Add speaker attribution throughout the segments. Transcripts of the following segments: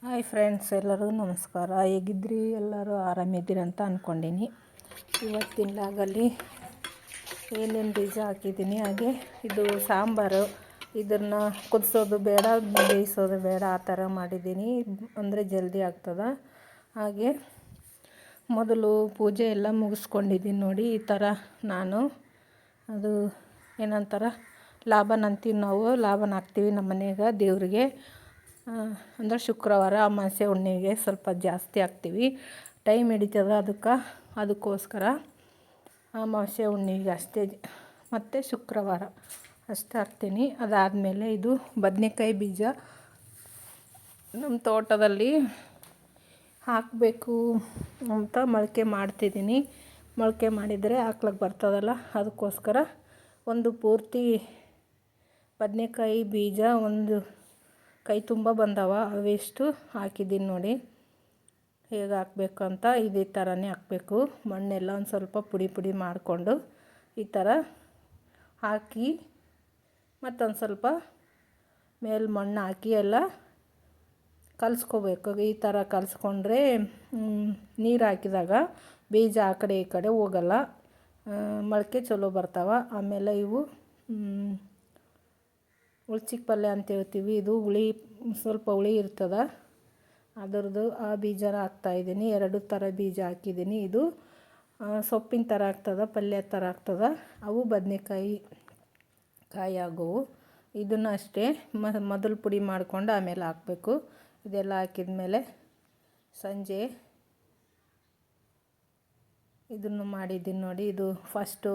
Speaker 1: Hi friends, ಎಲ್ಲರಿಗೂ ನಮಸ್ಕಾರ. ಹೇಗಿದ್ರಿ? ಎಲ್ಲರೂ ಆರಾಮಿದ್ದೀರಿ ಅಂತ ಅಂದ್ಕೊಂಡೀನಿ. ಇವತ್ತಿನ ಲಾಗಲ್ಲಿ ಏನೇನು ಬೀಜ ಹಾಕಿದ್ದೀನಿ, ಹಾಗೆ ಇದು ಸಾಂಬಾರು. ಇದನ್ನು ಕುದಿಸೋದು ಬೇಡ, ಬೇಯಿಸೋದು ಬೇಡ, ಆ ಥರ ಮಾಡಿದ್ದೀನಿ. ಅಂದರೆ ಜಲ್ದಿ ಆಗ್ತದೆ. ಹಾಗೆ ಮೊದಲು ಪೂಜೆ ಎಲ್ಲ ಮುಗಿಸ್ಕೊಂಡಿದ್ದೀನಿ ನೋಡಿ. ಈ ಥರ ನಾನು ಅದು ಏನಂತಾರೆ, ಲಾಭನ ಅಂತೀವಿ ನಾವು. ಲಾಭನ ಹಾಕ್ತೀವಿ ನಮ್ಮ ಮನೆಯಾಗ ದೇವರಿಗೆ. ಅಂದರೆ ಶುಕ್ರವಾರ ಅಮಾವಾಸ್ಯೆ ಹುಣ್ಣಿಮೆಗೆ ಸ್ವಲ್ಪ ಜಾಸ್ತಿ ಹಾಕ್ತೀವಿ. ಟೈಮ್ ಹಿಡಿತದೆ ಅದಕ್ಕೋಸ್ಕರ ಅಮಾವಾಸ್ಯೆ ಹುಣ್ಣಿಮೆಗೆ ಅಷ್ಟೇ, ಮತ್ತು ಶುಕ್ರವಾರ ಅಷ್ಟೇ ಹಾಕ್ತೀನಿ. ಅದಾದಮೇಲೆ ಇದು ಬದನೆಕಾಯಿ ಬೀಜ ನಮ್ಮ ತೋಟದಲ್ಲಿ ಹಾಕಬೇಕು ಅಂತ ಮೊಳಕೆ ಮಾಡ್ತಿದ್ದೀನಿ. ಮೊಳಕೆ ಮಾಡಿದರೆ ಹಾಕ್ಲಿಕ್ಕೆ ಬರ್ತದಲ್ಲ, ಅದಕ್ಕೋಸ್ಕರ ಒಂದು ಪೂರ್ತಿ ಬದನೆಕಾಯಿ ಬೀಜ ಒಂದು ಕೈ ತುಂಬ ಬಂದವ, ಅವೆಷ್ಟು ಹಾಕಿದ್ದೀನಿ ನೋಡಿ. ಹೇಗೆ ಹಾಕಬೇಕು ಅಂತ ಇದೇ ಥರನೇ ಹಾಕಬೇಕು. ಮಣ್ಣೆಲ್ಲ ಒಂದು ಸ್ವಲ್ಪ ಪುಡಿ ಪುಡಿ ಮಾಡಿಕೊಂಡು ಈ ಥರ ಹಾಕಿ ಮತ್ತೊಂದು ಸ್ವಲ್ಪ ಮೇಲೆ ಮಣ್ಣು ಹಾಕಿ ಎಲ್ಲ ಕಲಿಸ್ಕೋಬೇಕು. ಈ ಥರ ಕಲಿಸ್ಕೊಂಡ್ರೆ ನೀರು ಹಾಕಿದಾಗ ಬೀಜ ಆ ಕಡೆ ಈ ಕಡೆ ಹೋಗಲ್ಲ, ಮೊಳಕೆ ಚಲೋ ಬರ್ತಾವೆ. ಆಮೇಲೆ ಇವು ಉಳ್ಚಿಕ್ ಪಲ್ಯ ಅಂತ ಹೇಳ್ತೀವಿ. ಇದು ಸ್ವಲ್ಪ ಹುಳಿ ಇರ್ತದೆ, ಅದರದ್ದು ಆ ಬೀಜನ ಹಾಕ್ತಾಯಿದ್ದೀನಿ. 2 ಥರ ಬೀಜ ಹಾಕಿದ್ದೀನಿ. ಇದು ಸೊಪ್ಪಿನ ಥರ ಆಗ್ತದೆ, ಪಲ್ಯ ಥರ ಆಗ್ತದೆ. ಅವು ಬದನೆಕಾಯಿ ಕಾಯಿ ಆಗೋವು. ಇದನ್ನು ಅಷ್ಟೇ ಮೊದಲು ಪುಡಿ ಮಾಡಿಕೊಂಡು ಆಮೇಲೆ ಹಾಕಬೇಕು. ಇದೆಲ್ಲ ಹಾಕಿದ ಮೇಲೆ ಸಂಜೆ ಇದನ್ನು ಮಾಡಿದ್ದೀನಿ ನೋಡಿ. ಇದು ಫಸ್ಟು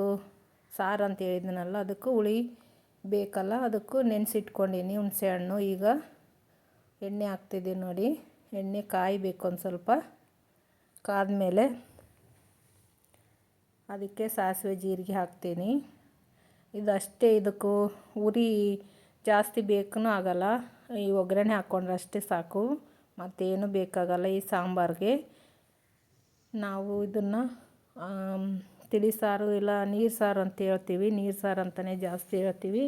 Speaker 1: ಸಾರು ಅಂತ ಹೇಳಿದ್ದೀನಲ್ಲ, ಅದಕ್ಕೂ ಹುಳಿ ಬೇಕಲ್ಲ, ಅದಕ್ಕೂ ನೆನೆಸಿಟ್ಕೊಂಡೀನಿ ಹುಣಸೆ ಹಣ್ಣು. ಈಗ ಎಣ್ಣೆ ಹಾಕ್ತಿದ್ದೀನಿ ನೋಡಿ. ಎಣ್ಣೆ ಕಾಯಬೇಕು, ಒಂದು ಸ್ವಲ್ಪ ಕಾದ್ಮೇಲೆ ಅದಕ್ಕೆ ಸಾಸಿವೆ ಜೀರಿಗೆ ಹಾಕ್ತೀನಿ. ಇದಷ್ಟೇ, ಇದಕ್ಕೂ ಉರಿ ಜಾಸ್ತಿ ಬೇಕೂ ಆಗಲ್ಲ. ಈ ಒಗ್ಗರಣೆ ಹಾಕ್ಕೊಂಡ್ರೆ ಅಷ್ಟೇ ಸಾಕು, ಮತ್ತೇನು ಬೇಕಾಗಲ್ಲ ಈ ಸಾಂಬಾರಿಗೆ. ನಾವು ಇದನ್ನು ತಿಳಿ ಸಾರು ಇಲ್ಲ ನೀರು ಸಾರು ಅಂತ ಹೇಳ್ತೀವಿ. ನೀರು ಸಾರು ಅಂತಲೇ ಜಾಸ್ತಿ ಹೇಳ್ತೀವಿ.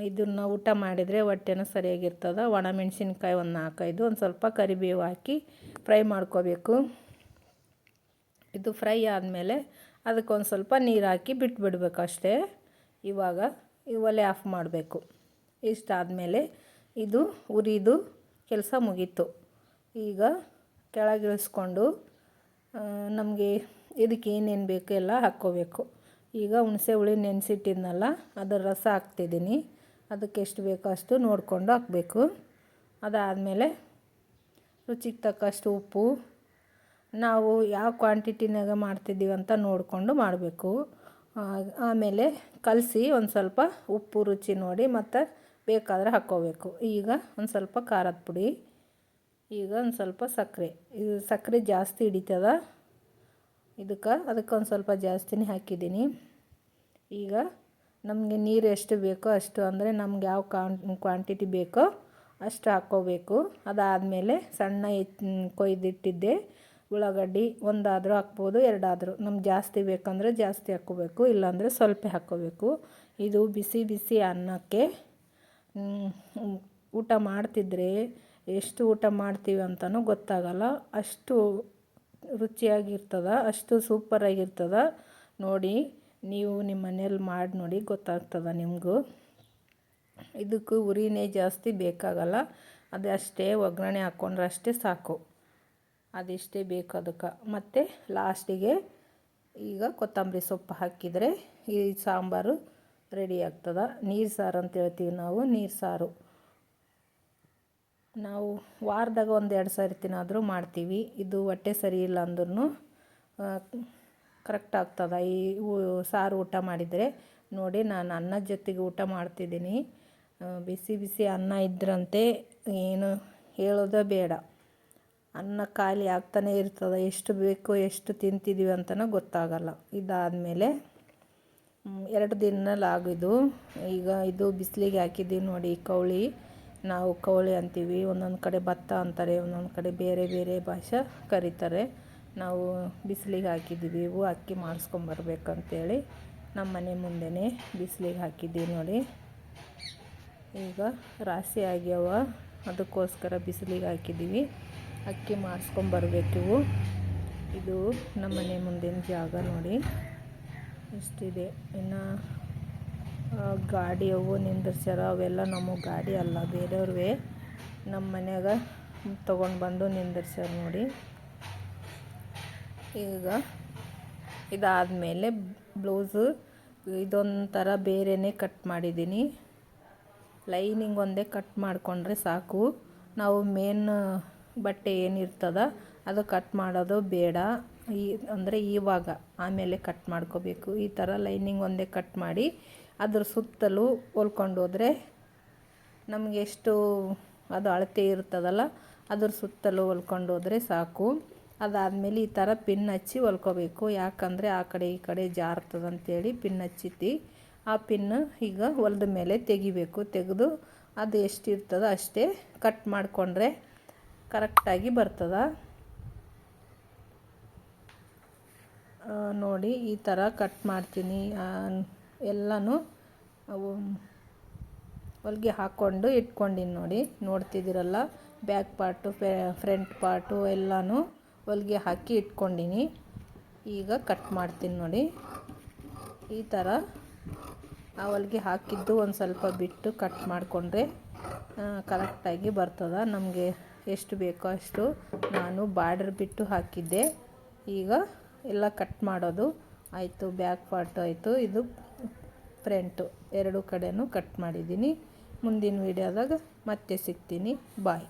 Speaker 1: ಇದನ್ನು ಊಟ ಮಾಡಿದರೆ ಹೊಟ್ಟೆನೂ ಸರಿಯಾಗಿರ್ತದೆ. ಒಣಮೆಣ್ಸಿನ್ಕಾಯಿ ಒಂದು 4-5, ಒಂದು ಸ್ವಲ್ಪ ಕರಿಬೇವು ಹಾಕಿ ಫ್ರೈ ಮಾಡ್ಕೋಬೇಕು. ಇದು ಫ್ರೈ ಆದಮೇಲೆ ಅದಕ್ಕೊಂದು ಸ್ವಲ್ಪ ನೀರು ಹಾಕಿ ಬಿಟ್ಬಿಡ್ಬೇಕು ಅಷ್ಟೇ. ಇವಾಗ ಒಲೆ ಆಫ್ ಮಾಡಬೇಕು. ಇಷ್ಟಾದಮೇಲೆ ಇದು ಉರಿದು ಕೆಲಸ ಮುಗೀತು. ಈಗ ಕೆಳಗಿಳಿಸ್ಕೊಂಡು ನಮಗೆ ಇದಕ್ಕೆ ಏನೇನು ಬೇಕು ಎಲ್ಲ ಹಾಕ್ಕೋಬೇಕು. ಈಗ ಹುಣಸೆ ಹುಳಿ ನೆನೆಸಿಟ್ಟಿದ್ನಲ್ಲ, ಅದರ ರಸ ಹಾಕ್ತಿದ್ದೀನಿ. ಅದಕ್ಕೆ ಎಷ್ಟು ಬೇಕೋ ಅಷ್ಟು ನೋಡಿಕೊಂಡು ಹಾಕಬೇಕು. ಅದಾದಮೇಲೆ ರುಚಿಗೆ ತಕ್ಕಷ್ಟು ಉಪ್ಪು, ನಾವು ಯಾವ ಕ್ವಾಂಟಿಟಿನಾಗ ಮಾಡ್ತಿದ್ದೀವಿ ಅಂತ ನೋಡಿಕೊಂಡು ಮಾಡಬೇಕು. ಆಮೇಲೆ ಕಲಸಿ ಒಂದು ಸ್ವಲ್ಪ ಉಪ್ಪು ರುಚಿ ನೋಡಿ ಮತ್ತು ಬೇಕಾದರೆ ಹಾಕ್ಕೋಬೇಕು. ಈಗ ಒಂದು ಸ್ವಲ್ಪ ಖಾರದ ಪುಡಿ, ಈಗ ಒಂದು ಸ್ವಲ್ಪ ಸಕ್ಕರೆ. ಇದು ಸಕ್ಕರೆ ಜಾಸ್ತಿ ಹಿಡಿತದ ಅದಕ್ಕೆ ಒಂದು ಸ್ವಲ್ಪ ಜಾಸ್ತಿನೇ ಹಾಕಿದ್ದೀನಿ. ಈಗ ನಮಗೆ ನೀರು ಎಷ್ಟು ಬೇಕೋ ಅಷ್ಟು, ಅಂದರೆ ನಮ್ಗೆ ಯಾವ ಕ್ವಾಂಟಿಟಿ ಬೇಕೋ ಅಷ್ಟು ಹಾಕ್ಕೋಬೇಕು. ಅದಾದಮೇಲೆ ಸಣ್ಣ ಕೊಯ್ದಿಟ್ಟಿದ್ದೆ ಉಳ್ಳಾಗಡ್ಡಿ, ಒಂದಾದರೂ ಹಾಕ್ಬೋದು, 2 ಆದರೂ. ನಮ್ಗೆ ಜಾಸ್ತಿ ಬೇಕಂದರೆ ಜಾಸ್ತಿ ಹಾಕ್ಕೋಬೇಕು, ಇಲ್ಲಾಂದರೆ ಸ್ವಲ್ಪ ಹಾಕ್ಕೋಬೇಕು. ಇದು ಬಿಸಿ ಬಿಸಿ ಅನ್ನಕ್ಕೆ ಊಟ ಮಾಡ್ತಿದ್ರೆ ಎಷ್ಟು ಊಟ ಮಾಡ್ತೀವಿ ಅಂತಲೂ ಗೊತ್ತಾಗಲ್ಲ. ಅಷ್ಟು ರುಚಿಯಾಗಿರ್ತದೆ, ಅಷ್ಟು ಸೂಪರಾಗಿರ್ತದೆ ನೋಡಿ. ನೀವು ನಿಮ್ಮ ಮನೇಲಿ ಮಾಡಿ ನೋಡಿ, ಗೊತ್ತಾಗ್ತದೆ ನಿಮಗೂ. ಇದಕ್ಕೂ ಉರಿನೇ ಜಾಸ್ತಿ ಬೇಕಾಗಲ್ಲ, ಅದಷ್ಟೇ ಒಗ್ಗರಣೆ ಹಾಕ್ಕೊಂಡ್ರೆ ಅಷ್ಟೇ ಸಾಕು, ಅದಿಷ್ಟೇ ಬೇಕು ಅದಕ್ಕೆ. ಮತ್ತು ಲಾಸ್ಟಿಗೆ ಈಗ ಕೊತ್ತಂಬರಿ ಸೊಪ್ಪು ಹಾಕಿದರೆ ಈ ಸಾಂಬಾರು ರೆಡಿ ಆಗ್ತದೆ. ನೀರು ಸಾರು ಅಂತ ಹೇಳ್ತೀವಿ ನಾವು, ನೀರು ಸಾರು. ನಾವು ವಾರದಾಗ 1-2 ಸರ್ತಿನಾದರೂ ಮಾಡ್ತೀವಿ. ಇದು ಹೊಟ್ಟೆ ಸರಿ ಇಲ್ಲ ಅಂದ್ರೂ ಕರೆಕ್ಟ್ ಆಗ್ತದೆ ಈ ಸಾರು ಊಟ ಮಾಡಿದರೆ. ನೋಡಿ, ನಾನು ಅನ್ನದ ಜೊತೆಗೆ ಊಟ ಮಾಡ್ತಿದ್ದೀನಿ. ಬಿಸಿ ಬಿಸಿ ಅನ್ನ ಇದ್ರಂತೆ ಏನು ಹೇಳೋದೇ ಬೇಡ. ಅನ್ನ ಖಾಲಿ ಆಗ್ತಾನೆ ಇರ್ತದೆ, ಎಷ್ಟು ಬೇಕೋ ಎಷ್ಟು ತಿಂತಿದ್ದೀವಿ ಅಂತಲೂ ಗೊತ್ತಾಗಲ್ಲ. ಇದಾದಮೇಲೆ 2 ದಿನದಲ್ಲಿ ಆಗಿದ್ದು. ಈಗ ಇದು ಬಿಸಿಲಿಗೆ ಹಾಕಿದ್ದೀವಿ ನೋಡಿ. ಕವಳಿ, ನಾವು ಕವಳಿ ಅಂತೀವಿ, ಒಂದೊಂದು ಕಡೆ ಭತ್ತ ಅಂತಾರೆ, ಒಂದೊಂದು ಕಡೆ ಬೇರೆ ಬೇರೆ ಭಾಷೆ ಕರೀತಾರೆ. ನಾವು ಬಿಸಿಲಿಗೆ ಹಾಕಿದ್ದೀವಿ. ಇವು ಅಕ್ಕಿ ಮಾಡಿಸ್ಕೊಂಬರ್ಬೇಕಂತೇಳಿ ನಮ್ಮ ಮನೆ ಮುಂದೆನೇ ಬಿಸಿಲಿಗೆ ಹಾಕಿದ್ದೀವಿ ನೋಡಿ. ಈಗ ರಾಶಿ ಆಗ್ಯಾವ, ಅದಕ್ಕೋಸ್ಕರ ಬಿಸಿಲಿಗೆ ಹಾಕಿದ್ದೀವಿ. ಅಕ್ಕಿ ಮಾಡಿಸ್ಕೊಂಬರ್ಬೇಕು. ಇದು ನಮ್ಮ ಮನೆ ಮುಂದಿನ ಜಾಗ ನೋಡಿ ಇಷ್ಟಿದೆ. ಇನ್ನು ಗಾಡಿ ಅವು ನಿಂದಿರ್ಸ್ಯಾರ, ಅವೆಲ್ಲ ನಮ್ಮ ಗಾಡಿ ಅಲ್ಲ, ಬೇರೆಯವ್ರವೇ. ನಮ್ಮ ಮನ್ಯಾಗ ತೊಗೊಂಡು ಬಂದು ನಿಂದಿರ್ಸ್ಯಾರ ನೋಡಿ. ಈಗ ಇದಾದಮೇಲೆ ಬ್ಲೌಸು ಇದೊಂಥರ ಬೇರೆಯೇ ಕಟ್ ಮಾಡಿದ್ದೀನಿ. ಲೈನಿಂಗ್ ಒಂದೇ ಕಟ್ ಮಾಡಿಕೊಂಡ್ರೆ ಸಾಕು. ನಾವು ಮೇನ್ ಬಟ್ಟೆ ಏನಿರ್ತದ ಅದು ಕಟ್ ಮಾಡೋದು ಬೇಡ. ಅಂದರೆ ಇವಾಗ ಆಮೇಲೆ ಕಟ್ ಮಾಡ್ಕೋಬೇಕು. ಈ ಥರ ಲೈನಿಂಗ್ ಒಂದೇ ಕಟ್ ಮಾಡಿ ಅದ್ರ ಸುತ್ತಲೂ ಹೊಲ್ಕೊಂಡು ಹೋದರೆ ನಮಗೆ ಎಷ್ಟು ಅದು ಅಳತೆ ಇರ್ತದಲ್ಲ ಅದ್ರ ಸುತ್ತಲೂ ಹೊಲ್ಕೊಂಡು ಹೋದರೆ ಸಾಕು. ಅದಾದಮೇಲೆ ಈ ಥರ ಪಿನ್ ಹಚ್ಚಿ ಹೊಲ್ಕೋಬೇಕು. ಯಾಕಂದರೆ ಆ ಕಡೆ ಈ ಕಡೆ ಜಾರ್ತದಂತೇಳಿ ಪಿನ್ ಹಚ್ಚಿತಿ. ಆ ಪಿನ್ನು ಈಗ ಹೊಲ್ದ ಮೇಲೆ ತೆಗಿಬೇಕು. ತೆಗೆದು ಅದು ಎಷ್ಟಿರ್ತದೋ ಅಷ್ಟೇ ಕಟ್ ಮಾಡಿಕೊಂಡ್ರೆ ಕರೆಕ್ಟಾಗಿ ಬರ್ತದೆ. ನೋಡಿ ಈ ಥರ ಕಟ್ ಮಾಡ್ತೀನಿ. ಎಲ್ಲನೂ ಹೊಲಿಗೆ ಹಾಕ್ಕೊಂಡು ಇಟ್ಕೊಂಡಿನಿ ನೋಡಿ. ನೋಡ್ತಿದ್ದೀರಲ್ಲ, ಬ್ಯಾಕ್ ಪಾರ್ಟು ಫ್ರಂಟ್ ಪಾರ್ಟು ಎಲ್ಲನೂ ಹೊಲಿಗೆ ಹಾಕಿ ಇಟ್ಕೊಂಡಿನಿ. ಈಗ ಕಟ್ ಮಾಡ್ತೀನಿ ನೋಡಿ. ಈ ಥರ ಆ ಹೊಲಿಗೆ ಹಾಕಿದ್ದು ಒಂದು ಸ್ವಲ್ಪ ಬಿಟ್ಟು ಕಟ್ ಮಾಡಿಕೊಂಡ್ರೆ ಕರೆಕ್ಟಾಗಿ ಬರ್ತದೆ. ನಮಗೆ ಎಷ್ಟು ಬೇಕೋ ಅಷ್ಟು ನಾನು ಬಾರ್ಡರ್ ಬಿಟ್ಟು ಹಾಕಿದ್ದೆ. ಈಗ ಎಲ್ಲ ಕಟ್ ಮಾಡೋದು ಆಯಿತು. ಬ್ಯಾಕ್ ಪಾರ್ಟು ಆಯಿತು, ಇದು ಫ್ರಂಟು ಎರಡು ಕಡೆನೂ ಕಟ್ ಮಾಡಿದ್ದೀನಿ. ಮುಂದಿನ ವೀಡಿಯೋದಾಗ ಮತ್ತೆ ಸಿಗ್ತೀನಿ. ಬಾಯ್.